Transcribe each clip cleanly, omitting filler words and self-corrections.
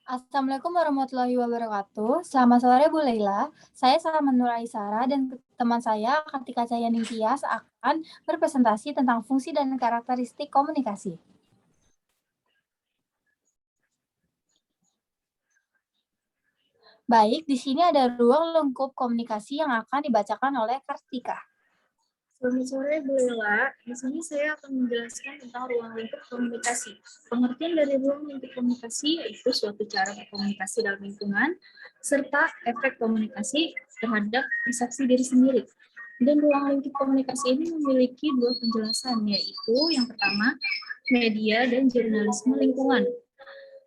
Assalamualaikum warahmatullahi wabarakatuh. Selamat sore Bu Leila. Saya Salman Nur Aisara dan teman saya Kartika Cahyaning Tias akan berpresentasi tentang fungsi dan karakteristik komunikasi. Baik, di sini ada ruang lingkup komunikasi yang akan dibacakan oleh Kartika. Selamat sore Bu Lela, di sini saya akan menjelaskan tentang ruang lingkup komunikasi. Pengertian dari ruang lingkup komunikasi yaitu suatu cara berkomunikasi dalam lingkungan, serta efek komunikasi terhadap persepsi diri sendiri. Dan ruang lingkup komunikasi ini memiliki dua penjelasan, yaitu yang pertama, media dan jurnalisme lingkungan.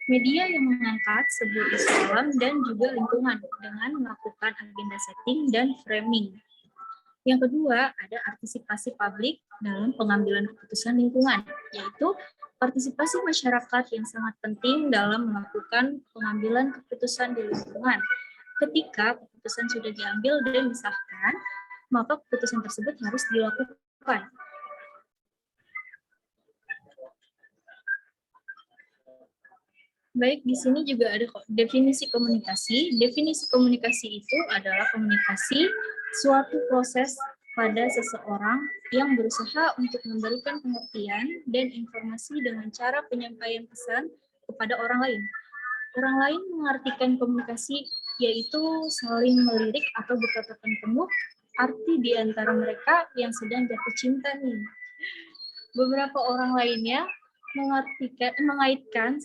Media yang mengangkat sebuah isu alam dan juga lingkungan dengan melakukan agenda setting dan framing. Yang kedua, ada partisipasi publik dalam pengambilan keputusan lingkungan, yaitu partisipasi masyarakat yang sangat penting dalam melakukan pengambilan keputusan di lingkungan. Ketika keputusan sudah diambil dan disahkan, maka keputusan tersebut harus dilakukan. Baik, di sini juga ada definisi komunikasi. Definisi komunikasi itu adalah komunikasi suatu proses pada seseorang yang berusaha untuk memberikan pengertian dan informasi dengan cara penyampaian pesan kepada orang lain. Orang lain mengartikan komunikasi yaitu saling melirik atau bertatapan penuh arti di antara mereka yang sedang jatuh cinta nih. Beberapa orang lainnya mengaitkan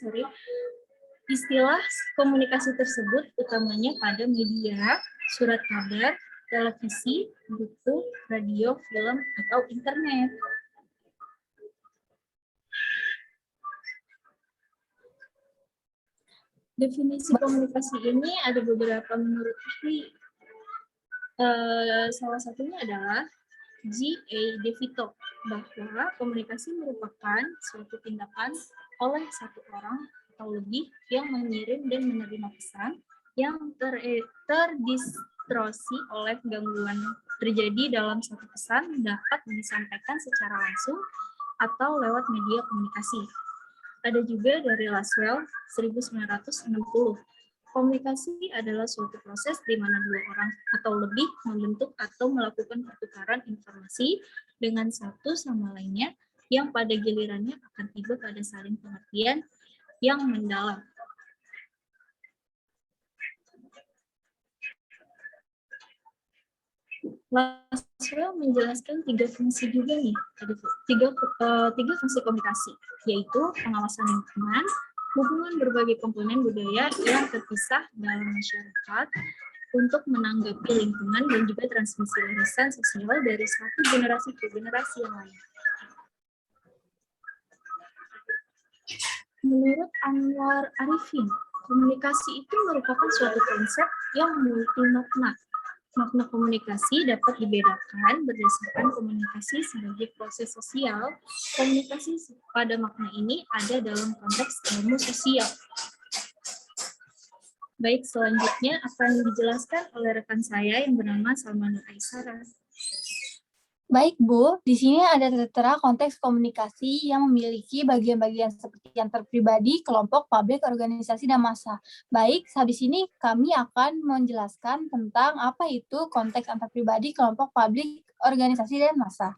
istilah komunikasi tersebut utamanya pada media, surat kabar, televisi, buku, radio, film, atau internet. Definisi komunikasi ini ada beberapa menurut ahli. Salah satunya adalah G.A. DeVito, bahwa komunikasi merupakan suatu tindakan oleh satu orang atau lebih yang mengirim dan menerima pesan yang terdistorsi oleh gangguan terjadi dalam satu pesan dapat disampaikan secara langsung atau lewat media komunikasi. Ada juga dari Laswell 1960. Komunikasi adalah suatu proses di mana dua orang atau lebih membentuk atau melakukan pertukaran informasi dengan satu sama lainnya yang pada gilirannya akan tiba pada saling pengertian yang mendalam. Laswell menjelaskan tiga fungsi juga nih, tiga fungsi komunikasi, yaitu pengawasan lingkungan, hubungan berbagai komponen budaya yang terpisah dalam masyarakat untuk menanggapi lingkungan dan juga transmisi warisan sosial dari satu generasi ke generasi yang lain. Menurut Anwar Arifin, komunikasi itu merupakan suatu konsep yang multi-makna. Makna komunikasi dapat dibedakan berdasarkan komunikasi sebagai proses sosial. Komunikasi pada makna ini ada dalam konteks ilmu sosial. Baik, selanjutnya akan dijelaskan oleh rekan saya yang bernama Salman Nur Aisara. Baik Bu, di sini ada tertera konteks komunikasi yang memiliki bagian-bagian seperti antar pribadi, kelompok, publik, organisasi, dan massa. Baik, habis ini kami akan menjelaskan tentang apa itu konteks antar pribadi, kelompok, publik, organisasi, dan massa.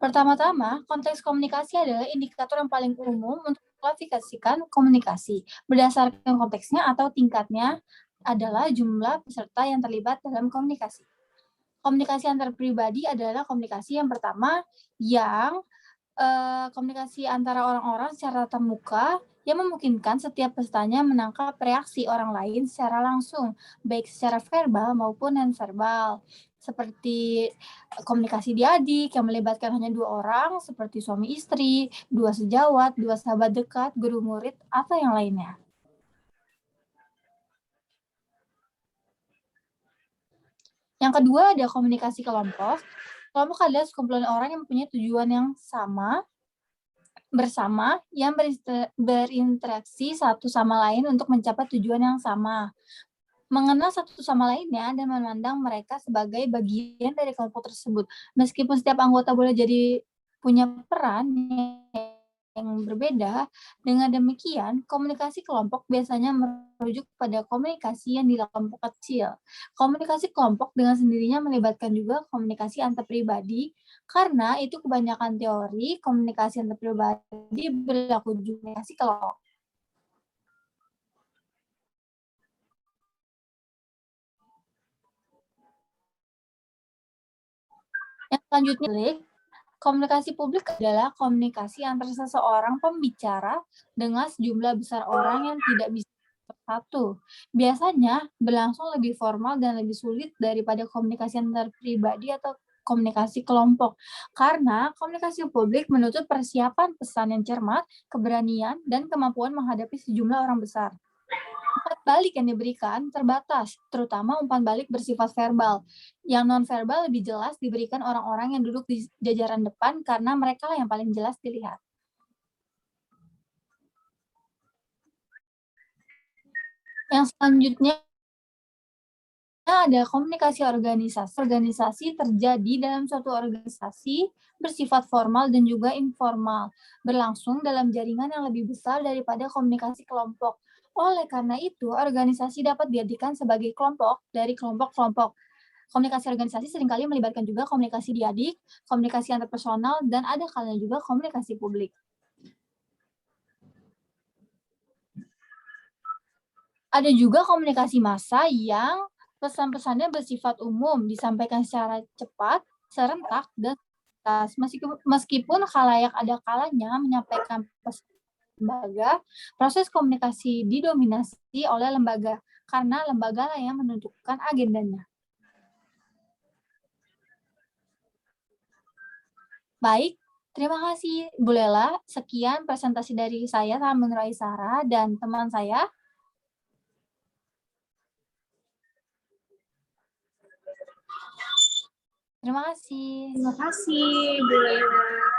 Pertama-tama, konteks komunikasi adalah indikator yang paling umum untuk mengklasifikasikan komunikasi. Berdasarkan konteksnya atau tingkatnya adalah jumlah peserta yang terlibat dalam komunikasi. Komunikasi antar pribadi adalah komunikasi yang pertama yang komunikasi antara orang-orang secara tatap muka yang memungkinkan setiap pesertanya menangkap reaksi orang lain secara langsung, baik secara verbal maupun non-verbal. Seperti komunikasi di adik yang melibatkan hanya dua orang, seperti suami istri, dua sejawat, dua sahabat dekat, guru murid, atau yang lainnya. Yang kedua ada komunikasi kelompok. Kelompok adalah sekumpulan orang yang mempunyai tujuan yang sama, bersama, yang berinteraksi satu sama lain untuk mencapai tujuan yang sama. Mengenal satu sama lainnya dan memandang mereka sebagai bagian dari kelompok tersebut. Meskipun setiap anggota boleh jadi punya peran yang yang berbeda. Dengan demikian, komunikasi kelompok biasanya merujuk pada komunikasi yang di kelompok kecil. Komunikasi kelompok dengan sendirinya melibatkan juga komunikasi antar pribadi, karena itu kebanyakan teori komunikasi antar pribadi berlaku juga komunikasi kelompok. Yang selanjutnya, komunikasi publik adalah komunikasi antara seseorang pembicara dengan sejumlah besar orang yang tidak bisa bersatu. Biasanya berlangsung lebih formal dan lebih sulit daripada komunikasi antar pribadi atau komunikasi kelompok. Karena komunikasi publik menuntut persiapan pesan yang cermat, keberanian, dan kemampuan menghadapi sejumlah orang besar. Umpan balik yang diberikan terbatas, terutama umpan balik bersifat verbal. Yang non-verbal lebih jelas diberikan orang-orang yang duduk di jajaran depan karena mereka yang paling jelas dilihat. Yang selanjutnya ada komunikasi organisasi. Organisasi terjadi dalam suatu organisasi bersifat formal dan juga informal, berlangsung dalam jaringan yang lebih besar daripada komunikasi kelompok. Oleh karena itu, organisasi dapat diartikan sebagai kelompok dari kelompok-kelompok. Komunikasi organisasi seringkali melibatkan juga komunikasi diadik, komunikasi antar personal, dan ada kalanya juga komunikasi publik. Ada juga komunikasi massa yang pesan-pesannya bersifat umum, disampaikan secara cepat, serentak, dan tuntas. Meskipun khalayak ada kalanya menyampaikan pesan lembaga, proses komunikasi didominasi oleh lembaga, karena lembaga lah yang menentukan agendanya. Baik, terima kasih Bu Lela. Sekian presentasi dari saya, Salam Raisara, dan teman saya. Terima kasih. Terima kasih, Bu Lela.